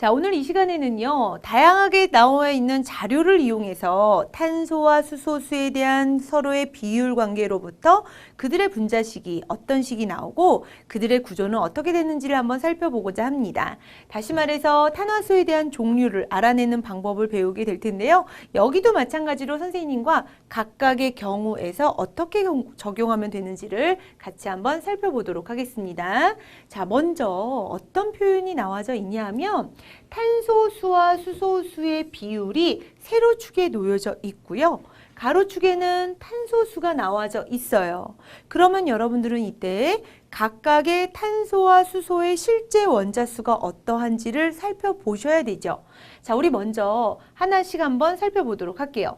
자, 오늘 이 시간에는요, 다양하게 나와 있는 자료를 이용해서 탄소와 수소수에 대한 서로의 비율 관계로부터 그들의 분자식이 어떤 식이 나오고 그들의 구조는 어떻게 됐는지를 한번 살펴보고자 합니다. 다시 말해서 탄화수에 대한 종류를 알아내는 방법을 배우게 될 텐데요. 여기도 마찬가지로 선생님과 각각의 경우에서 어떻게 적용하면 되는지를 같이 한번 살펴보도록 하겠습니다. 자, 먼저 어떤 표현이 나와져 있냐 하면 탄소수와 수소수의 비율이 세로축에 놓여져 있고요. 가로축에는 탄소수가 나와져 있어요. 그러면 여러분들은 이때 각각의 탄소와 수소의 실제 원자수가 어떠한지를 살펴보셔야 되죠. 자, 우리 먼저 하나씩 한번 살펴보도록 할게요.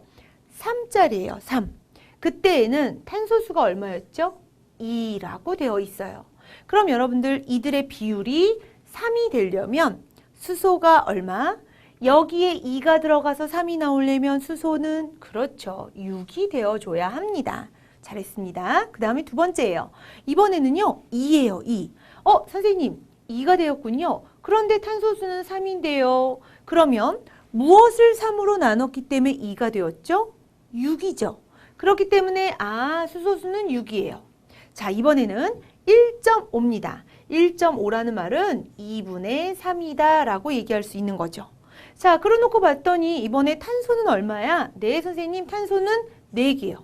3짜리예요. 3. 그때에는 탄소수가 얼마였죠? 2라고 되어 있어요. 그럼 여러분들 이들의 비율이 3이 되려면 수소가 얼마? 여기에 2가 들어가서 3이 나오려면 수소는 그렇죠. 6이 되어줘야 합니다. 잘했습니다. 그 다음에 두 번째예요. 이번에는요. 2예요. 2. 선생님 2가 되었군요. 그런데 탄소수는 3인데요. 그러면 무엇을 3으로 나눴기 때문에 2가 되었죠? 6이죠. 그렇기 때문에 수소수는 6이에요. 자, 이번에는 1.5입니다. 1.5라는 말은 2분의 3이다 라고 얘기할 수 있는 거죠. 자, 그러놓고 봤더니 이번에 탄소는 얼마야? 네, 선생님, 탄소는 4개요.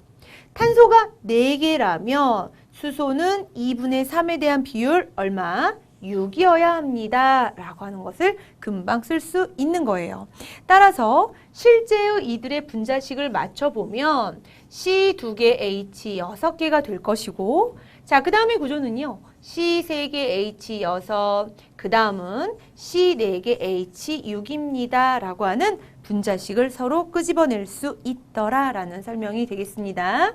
탄소가 4개라면 수소는 2분의 3에 대한 비율 얼마? 6이어야 합니다 라고 하는 것을 금방 쓸 수 있는 거예요. 따라서 실제의 이들의 분자식을 맞춰보면 C 2개, H 6개가 될 것이고, 자, 그 다음에 구조는요. C 3개, H 6, 그 다음은 C 4개, H 6입니다 라고 하는 분자식을 서로 끄집어낼 수 있더라 라는 설명이 되겠습니다.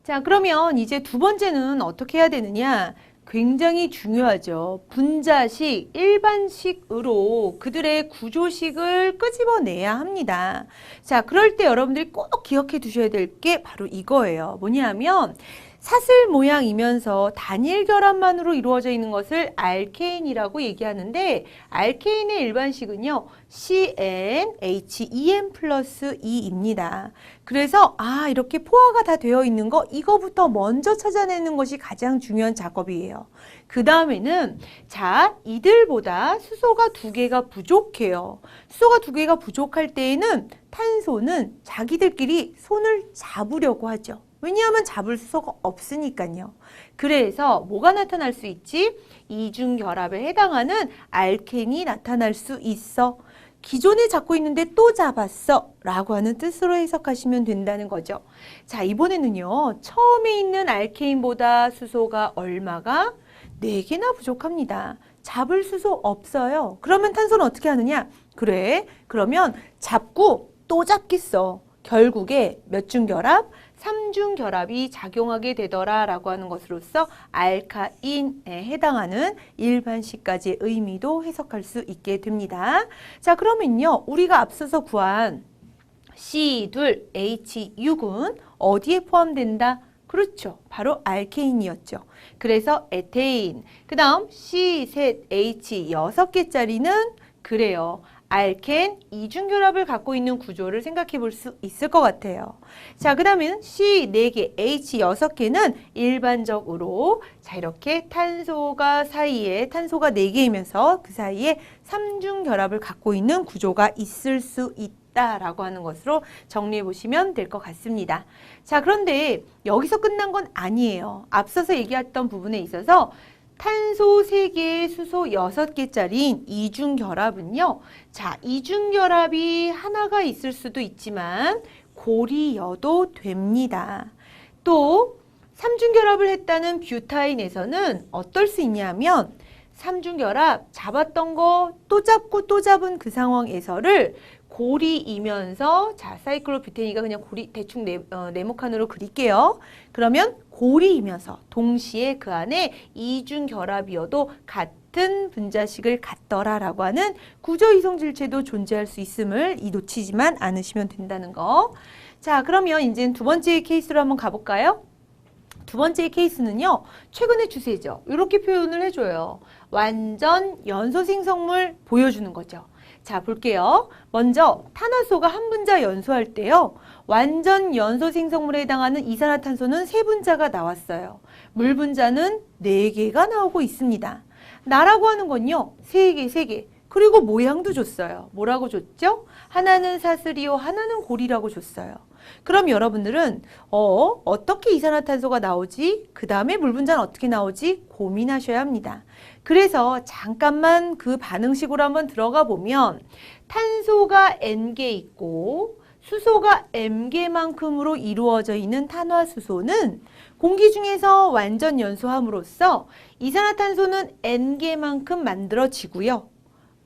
자, 그러면 이제 두 번째는 어떻게 해야 되느냐? 굉장히 중요하죠. 분자식, 일반식으로 그들의 구조식을 끄집어내야 합니다. 자, 그럴 때 여러분들이 꼭 기억해 두셔야 될 게 바로 이거예요. 뭐냐면 사슬 모양이면서 단일 결합만으로 이루어져 있는 것을 알케인이라고 얘기하는데, 알케인의 일반식은요, CnHEn 플러스 2입니다. 그래서 이렇게 포화가 다 되어 있는 거, 이거부터 먼저 찾아내는 것이 가장 중요한 작업이에요. 그 다음에는 자, 이들보다 수소가 2개가 부족해요. 수소가 2개가 부족할 때에는 탄소는 자기들끼리 손을 잡으려고 하죠. 왜냐하면 잡을 수소가 없으니까요. 그래서 뭐가 나타날 수 있지? 이중결합에 해당하는 알켄이 나타날 수 있어. 기존에 잡고 있는데 또 잡았어 라고 하는 뜻으로 해석하시면 된다는 거죠. 자, 이번에는요. 처음에 있는 알케인보다 수소가 얼마가? 4개나 부족합니다. 잡을 수소 없어요. 그러면 탄소는 어떻게 하느냐? 그래, 그러면 잡고 또 잡겠어. 결국에 몇 중 결합? 3중 결합이 작용하게 되더라 라고 하는 것으로서 알카인에 해당하는 일반식까지의 의미도 해석할 수 있게 됩니다. 자, 그러면요. 우리가 앞서서 구한 C2, H6은 어디에 포함된다? 그렇죠. 바로 알케인이었죠. 그래서 에테인, 그 다음 C3, H 6개짜리는 그래요. 알켄 이중결합을 갖고 있는 구조를 생각해 볼 수 있을 것 같아요. 자, 그 다음에는 C 4개, H 6개는 일반적으로 자, 이렇게 탄소가 4개이면서 그 사이에 3중 결합을 갖고 있는 구조가 있을 수 있다라고 하는 것으로 정리해 보시면 될 것 같습니다. 자, 그런데 여기서 끝난 건 아니에요. 앞서서 얘기했던 부분에 있어서 탄소 3개, 수소 6개짜리인 이중결합은요. 자, 이중결합이 하나가 있을 수도 있지만 골이여도 됩니다. 또 3중결합을 했다는 뷰타인에서는 어떨 수 있냐면 3중결합 잡았던 거 또 잡고 또 잡은 그 상황에서를 골이이면서 자, 사이클로뷰테니가 그냥 골이 대충 네모칸으로 그릴게요. 그러면 골이이면서 동시에 그 안에 이중 결합이어도 같은 분자식을 갖더라라고 하는 구조 이성 질체도 존재할 수 있음을 놓치지만 않으시면 된다는 거. 자, 그러면 이제 두 번째 케이스로 한번 가볼까요? 두 번째 케이스는요. 최근의 추세죠. 이렇게 표현을 해줘요. 완전 연소 생성물 보여주는 거죠. 자, 볼게요. 먼저 탄화수소가 한 분자 연소할 때요. 완전 연소 생성물에 해당하는 이산화탄소는 3분자가 나왔어요. 물 분자는 4개가 나오고 있습니다. 나라고 하는 건요. 3개, 3개. 그리고 모양도 줬어요. 뭐라고 줬죠? 하나는 사슬이요, 하나는 고리라고 줬어요. 그럼 여러분들은 어떻게 이산화탄소가 나오지? 그 다음에 물 분자는 어떻게 나오지? 고민하셔야 합니다. 그래서 잠깐만 그 반응식으로 한번 들어가 보면 탄소가 N개 있고 수소가 M개만큼으로 이루어져 있는 탄화수소는 공기 중에서 완전 연소함으로써 이산화탄소는 N개만큼 만들어지고요.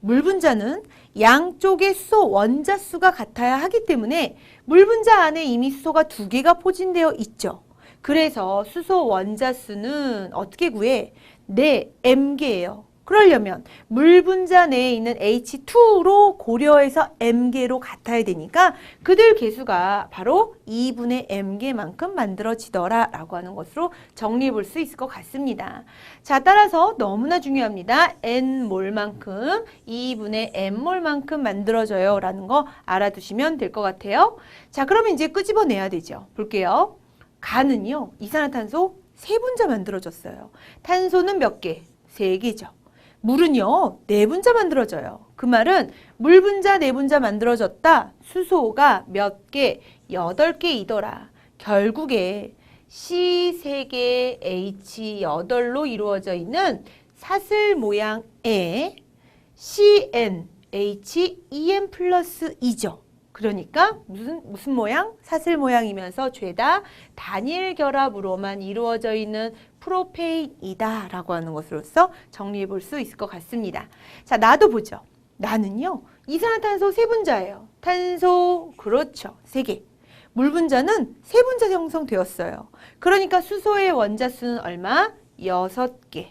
물 분자는 양쪽의 수소 원자수가 같아야 하기 때문에 물 분자 안에 이미 수소가 2개가 포진되어 있죠. 그래서 수소 원자수는 어떻게 구해? 네, M개예요. 그러려면 물 분자 내에 있는 H2로 고려해서 M개로 같아야 되니까 그들 개수가 바로 2분의 M개만큼 만들어지더라 라고 하는 것으로 정리해 볼 수 있을 것 같습니다. 자, 따라서 너무나 중요합니다. N몰만큼 2분의 M몰만큼 만들어져요 라는 거 알아두시면 될 것 같아요. 자, 그러면 이제 끄집어내야 되죠. 볼게요. 간은요, 이산화탄소 3분자 만들어졌어요. 탄소는 몇 개? 3개죠. 물은요, 4분자 만들어져요. 그 말은 물 분자 4분자 만들어졌다. 수소가 몇 개? 8개이더라. 결국에 C 3개, H 8로 이루어져 있는 사슬 모양의 CN, H, EN 플러스 2죠. 그러니까 무슨 모양? 사슬 모양이면서 죄다 단일 결합으로만 이루어져 있는 프로페인이다 라고 하는 것으로서 정리해 볼 수 있을 것 같습니다. 자, 나도 보죠. 나는요, 이산화탄소 3분자예요. 탄소, 그렇죠. 3개. 물 분자는 3분자 형성되었어요. 그러니까 수소의 원자수는 얼마? 6개.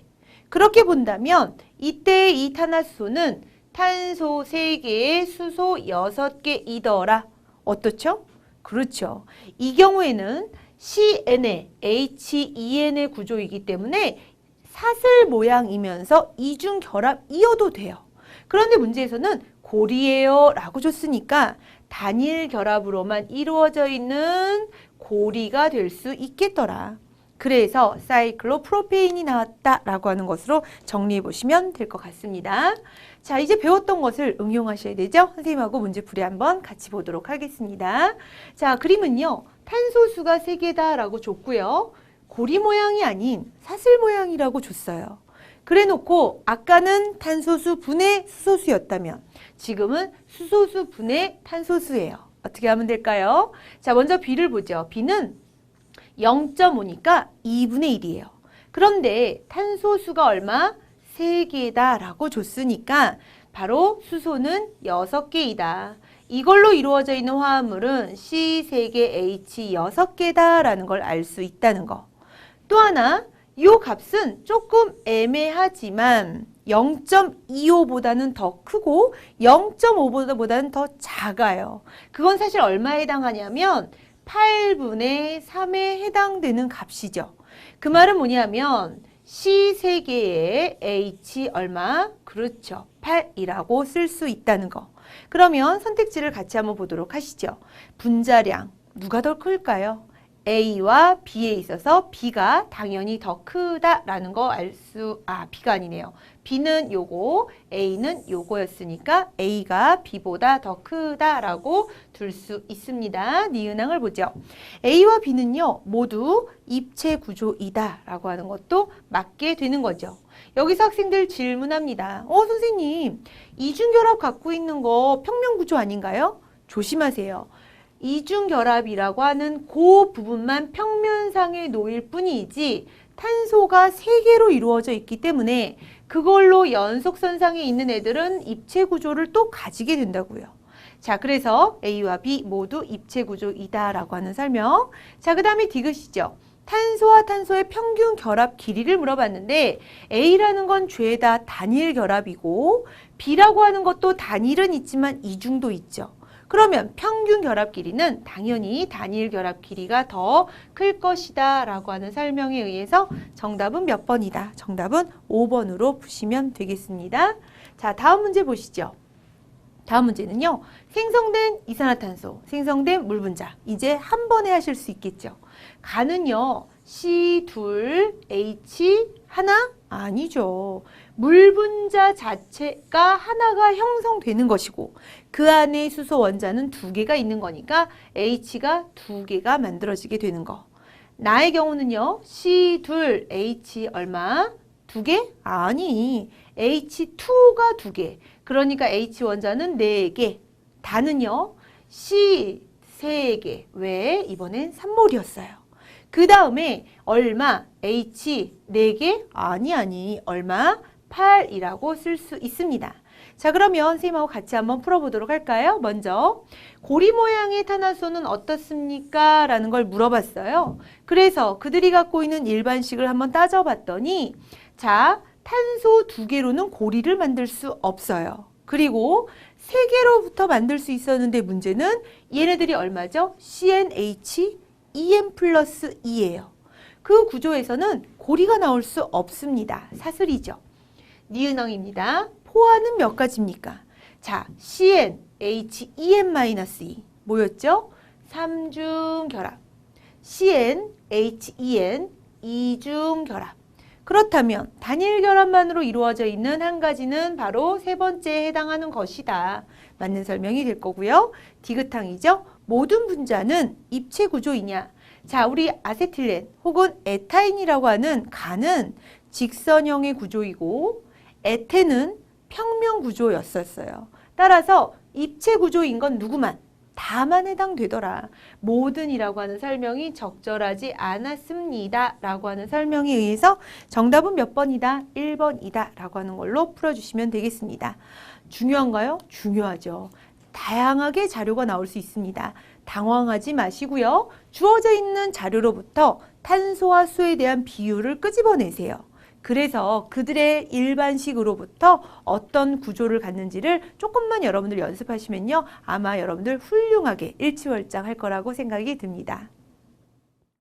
그렇게 본다면 이때 이 탄화수소는 탄소 3개에 수소 6개이더라. 어떻죠? 그렇죠. 이 경우에는 CN의 HEN의 구조이기 때문에 사슬 모양이면서 이중 결합이어도 돼요. 그런데 문제에서는 고리예요 라고 줬으니까 단일 결합으로만 이루어져 있는 고리가 될 수 있겠더라. 그래서 사이클로프로페인이 나왔다라고 하는 것으로 정리해 보시면 될 것 같습니다. 자, 이제 배웠던 것을 응용하셔야 되죠? 선생님하고 문제풀이 한번 같이 보도록 하겠습니다. 자, 그림은요. 탄소수가 3개다라고 줬고요. 고리 모양이 아닌 사슬 모양이라고 줬어요. 그래 놓고 아까는 탄소수 분의 수소수였다면 지금은 수소수 분의 탄소수예요. 어떻게 하면 될까요? 자, 먼저 B를 보죠. B는 0.5니까 2분의 1이에요. 그런데 탄소수가 얼마? 3개다라고 줬으니까 바로 수소는 6개이다. 이걸로 이루어져 있는 화합물은 C 3개, H 6개다라는 걸 알 수 있다는 거. 또 하나, 이 값은 조금 애매하지만 0.25보다는 더 크고 0.5보다는 더 작아요. 그건 사실 얼마에 해당하냐면 8분의 3에 해당되는 값이죠. 그 말은 뭐냐면 C 3개에 H 얼마? 그렇죠. 8이라고 쓸 수 있다는 거. 그러면 선택지를 같이 한번 보도록 하시죠. 분자량 누가 더 클까요? A와 B에 있어서 B가 당연히 더 크다라는 거 B가 아니네요. B는 요거, A는 요거였으니까 A가 B보다 더 크다라고 둘 수 있습니다. 니은항을 보죠. A와 B는요, 모두 입체 구조이다라고 하는 것도 맞게 되는 거죠. 여기서 학생들 질문합니다. 선생님, 이중결합 갖고 있는 거 평면 구조 아닌가요? 조심하세요. 이중결합이라고 하는 그 부분만 평면상에 놓일 뿐이지 탄소가 3개로 이루어져 있기 때문에 그걸로 연속선상에 있는 애들은 입체 구조를 또 가지게 된다고요. 자, 그래서 A와 B 모두 입체 구조이다라고 하는 설명. 자, 그 다음에 디귿이죠. 탄소와 탄소의 평균 결합 길이를 물어봤는데 A라는 건 죄다 단일 결합이고 B라고 하는 것도 단일은 있지만 이중도 있죠. 그러면 평균 결합 길이는 당연히 단일 결합 길이가 더 클 것이다 라고 하는 설명에 의해서 정답은 몇 번이다? 정답은 5번으로 푸시면 되겠습니다. 자, 다음 문제 보시죠. 다음 문제는요. 생성된 이산화탄소, 생성된 물 분자. 이제 한 번에 하실 수 있겠죠. 가는요. C2H 하나? 아니죠. 물 분자 자체가 하나가 형성되는 것이고 그 안에 수소 원자는 두 개가 있는 거니까 H가 두 개가 만들어지게 되는 거. 나의 경우는요. C2H 얼마? 두 개? 아니. H2가 두 개. 그러니까 H 원자는 네 개. 다는요. C 세 개. 왜? 이번엔 3몰이었어요. 그 다음에 얼마? H 네 개? 아니. 얼마? 8이라고 쓸 수 있습니다. 자, 그러면 선생님하고 같이 한번 풀어보도록 할까요? 먼저 고리 모양의 탄화수소는 어떻습니까? 라는 걸 물어봤어요. 그래서 그들이 갖고 있는 일반식을 한번 따져봤더니 자, 탄소 두 개로는 고리를 만들 수 없어요. 그리고 세 개로부터 만들 수 있었는데 문제는 얘네들이 얼마죠? CnH, En 플러스 2예요. 그 구조에서는 고리가 나올 수 없습니다. 사슬이죠. 니은엉입니다. 포화는 몇 가지입니까? 자, CnHen-2 뭐였죠? 3중 결합. CnHen 2중 결합. 그렇다면 단일 결합만으로 이루어져 있는 한 가지는 바로 세 번째에 해당하는 것이다. 맞는 설명이 될 거고요. 디귿항이죠. 모든 분자는 입체 구조이냐? 자, 우리 아세틸렌 혹은 에타인이라고 하는 간은 직선형의 구조이고 에텐은 평면 구조였었어요. 따라서 입체 구조인 건 누구만? 다만 해당되더라. 모든이라고 하는 설명이 적절하지 않았습니다. 라고 하는 설명에 의해서 정답은 몇 번이다? 1번이다. 라고 하는 걸로 풀어주시면 되겠습니다. 중요한가요? 중요하죠. 다양하게 자료가 나올 수 있습니다. 당황하지 마시고요. 주어져 있는 자료로부터 탄소와 수에 대한 비율을 끄집어내세요. 그래서 그들의 일반식으로부터 어떤 구조를 갖는지를 조금만 여러분들 연습하시면요. 아마 여러분들 훌륭하게 일취월장할 거라고 생각이 듭니다.